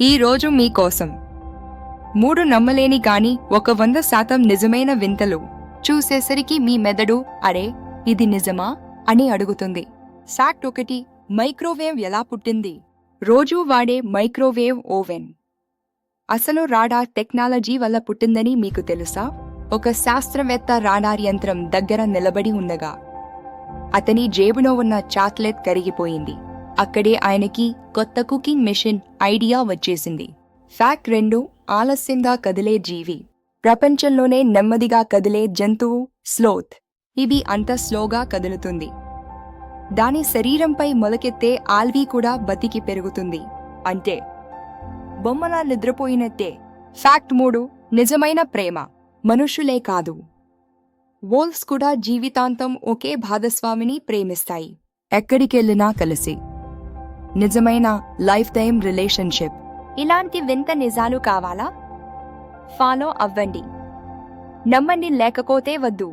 ఈ రోజు మీకోసం 3 నమ్మలేని గాని 100% నిజమైన వింతలు చూసేసరికి మీ మెదడు అరే ఇది నిజమా అని అడుగుతుంది. ఫ్యాక్ట్ 1. మైక్రోవేవ్ ఎలా పుట్టింది? రోజూ వాడే మైక్రోవేవ్ ఓవెన్ అసలు రాడార్ టెక్నాలజీ వల్ల పుట్టిందని మీకు తెలుసా? ఒక శాస్త్రవేత్త రాడార్ యంత్రం దగ్గర నిలబడి ఉండగా అతని జేబులో ఉన్న చాక్లెట్ కరిగిపోయింది. అక్కడే ఆయనకి కొత్త కుకింగ్ మెషిన్ ఐడియా వచ్చేసింది. ఫ్యాక్ట్ 2. ఆలస్యంగా కదిలే జీవి. ప్రపంచంలోనే నెమ్మదిగా కదిలే జంతువు స్లోత్. ఇది అంత స్లోగా కదులుతుంది. దాని శరీరంపై మొలకెత్తే ఆల్వీ కూడా బతికి పెరుగుతుంది. అంటే బొమ్మలా నిద్రపోయినట్టే. ఫ్యాక్ట్ 3. నిజమైన ప్రేమ మనుషులే కాదు, వోల్ఫ్స్ కూడా జీవితాంతం ఒకే భాగస్వామిని ప్రేమిస్తాయి. ఎక్కడికెళ్ళినా కలిసి నిజమైన లైఫ్ టైం రిలేషన్షిప్. ఇలాంటి వింత నిజాలు కావాలా? ఫాలో అవ్వండి, నమ్మండి లేకపోతే వద్దు.